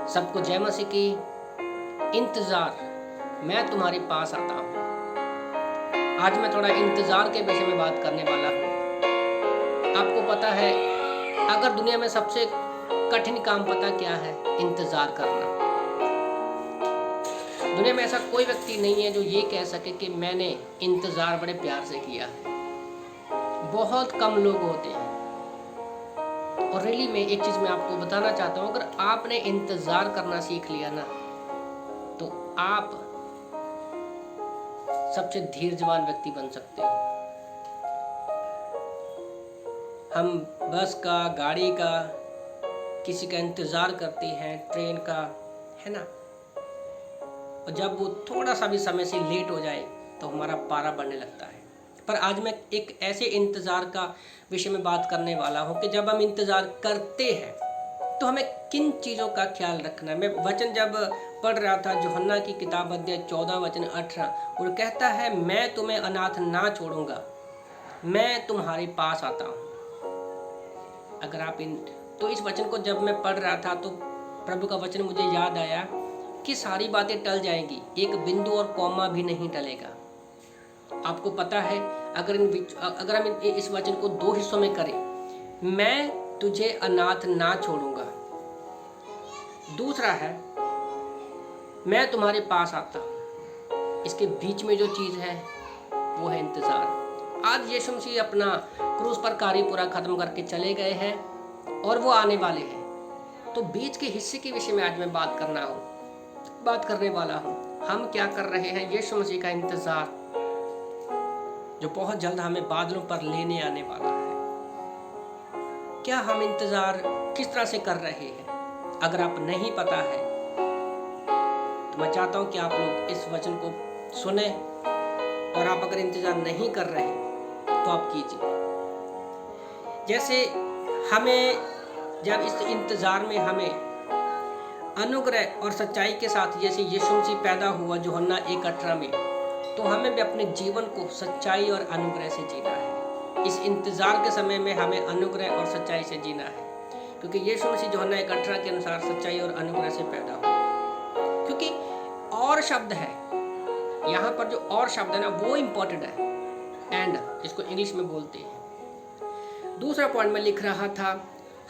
सबको जय मसीह की। इंतज़ार, मैं तुम्हारे पास आता हूँ। आज मैं थोड़ा इंतज़ार के विषय में बात करने वाला हूँ। आपको पता है, अगर दुनिया में सबसे कठिन काम पता क्या है? इंतज़ार करना। दुनिया में ऐसा कोई व्यक्ति नहीं है जो ये कह सके कि मैंने इंतज़ार बड़े प्यार से किया है। बहुत कम लोग होते हैं। और रियली में एक चीज़ मैं आपको बताना चाहता हूँ, अगर आपने इंतज़ार करना सीख लिया ना, तो आप सबसे धीरजवान व्यक्ति बन सकते हो। हम बस का, गाड़ी का, किसी का इंतज़ार करते हैं, ट्रेन का, है ना। और जब वो थोड़ा सा भी समय से लेट हो जाए तो हमारा पारा बढ़ने लगता है। पर आज मैं एक ऐसे इंतज़ार का विषय में बात करने वाला हूँ कि जब हम इंतज़ार करते हैं तो हमें किन चीज़ों का ख्याल रखना है। मैं वचन जब पढ़ रहा था, यूहन्ना की किताब अध्याय 14 वचन 18, और कहता है, मैं तुम्हें अनाथ ना छोड़ूंगा, मैं तुम्हारे पास आता हूँ। अगर आप तो इस वचन को जब मैं पढ़ रहा था तो प्रभु का वचन मुझे याद आया कि सारी बातें टल जाएंगी, एक बिंदु और कॉमा भी नहीं टलेगा। आपको पता है, अगर हम इस वचन को दो हिस्सों में करें, मैं तुझे अनाथ ना छोड़ूंगा, दूसरा है मैं तुम्हारे पास आता हूँ। इसके बीच में जो चीज़ है वो है इंतज़ार। आज यीशु मसीह अपना क्रूस पर कार्य पूरा खत्म करके चले गए हैं और वो आने वाले हैं। तो बीच के हिस्से के विषय में आज मैं बात करने वाला हूँ। हम क्या कर रहे हैं? यीशु मसीह का इंतज़ार जो बहुत जल्द हमें बादलों पर लेने आने वाला है। क्या हम इंतज़ार किस तरह से कर रहे हैं? अगर आप नहीं पता है तो मैं चाहता हूँ कि आप लोग इस वचन को सुने, और आप अगर इंतज़ार नहीं कर रहे तो आप कीजिए। जैसे हमें जब इस इंतज़ार में हमें अनुग्रह और सच्चाई के साथ, जैसे यीशु मसीह पैदा हुआ यूहन्ना 1:18 में, तो हमें भी अपने जीवन को सच्चाई और अनुग्रह से जीना है। इस इंतज़ार के समय में हमें अनुग्रह और सच्चाई से जीना है, क्योंकि यीशु मसीह यूहन्ना 1:18 के अनुसार सच्चाई और अनुग्रह से पैदा हुआ। क्योंकि और शब्द है यहाँ पर, जो और शब्द है ना, वो इम्पोर्टेंट है, एंड इसको इंग्लिश में बोलते हैं। दूसरा पॉइंट में लिख रहा था,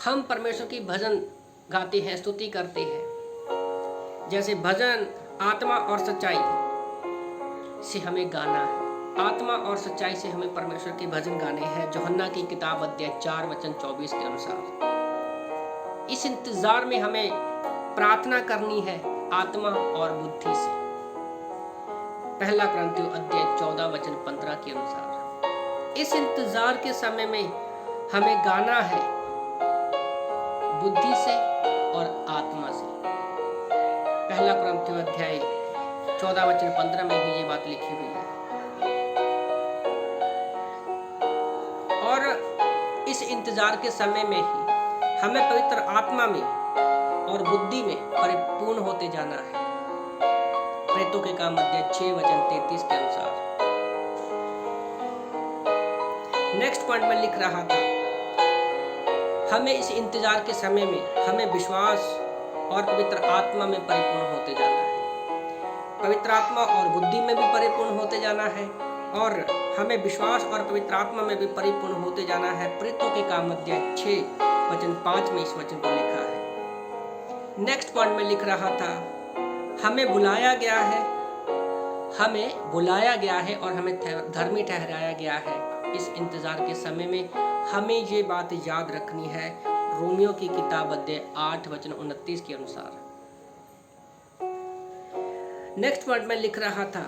हम परमेश्वर की भजन गाते हैं, स्तुति करते हैं। जैसे भजन आत्मा और सच्चाई से हमें गाना है, आत्मा और सच्चाई से हमें परमेश्वर के भजन गाने हैं, यूहन्ना की किताब अध्याय 4 वचन 24 के अनुसार। इस इंतजार में हमें प्रार्थना करनी है आत्मा और बुद्धि से, पहला कुरिन्थियों अध्याय 14 वचन 15 के अनुसार। इस इंतजार के समय में हमें गाना है बुद्धि से और आत्मा से। पहला कुरिन्थियों अध्याय 14 वचन 15 में भी ये बात लिखी हुई है। और इस इंतजार के समय में ही हमें पवित्र आत्मा में और बुद्धि में परिपूर्ण होते जाना है, प्रेरितों के काम अध्याय 6 वचन 33 के अनुसार। नेक्स्ट पॉइंट में लिख रहा था, हमें इस इंतजार के समय में हमें विश्वास और पवित्र आत्मा में परिपूर्ण होते जाना है, पवित्र आत्मा और बुद्धि में भी परिपूर्ण होते जाना है, और हमें विश्वास और पवित्र आत्मा में भी परिपूर्ण होते जाना है। प्रेरितों के काम अध्याय 6 वचन 5 में इस वचन को लिखा है। नेक्स्ट पॉइंट में लिख रहा था, हमें बुलाया गया है और हमें धर्मी ठहराया गया है। इस इंतजार के समय में हमें ये बात याद रखनी है, रोमियो की किताब अध्याय 8 वचन 29 के अनुसार। नेक्स्ट पॉइंट में लिख रहा था,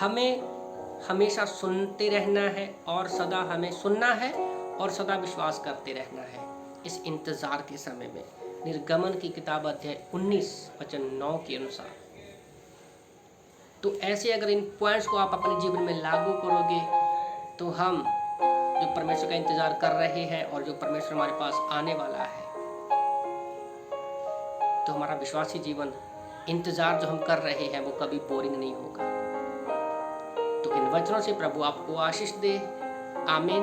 हमें हमेशा सुनते रहना है और सदा हमें सुनना है और सदा विश्वास करते रहना है इस इंतजार के समय में, निर्गमन की किताब अध्याय 19 वचन 9 के अनुसार। तो ऐसे अगर इन पॉइंट्स को आप अपने जीवन में लागू करोगे तो हम जो परमेश्वर का इंतजार कर रहे हैं और जो परमेश्वर हमारे पास आने वाला है, तो हमारा विश्वासी जीवन, इंतजार जो हम कर रहे हैं, वो कभी बोरिंग नहीं होगा। तो इन वचनों से प्रभु आपको आशीष दे। आमीन।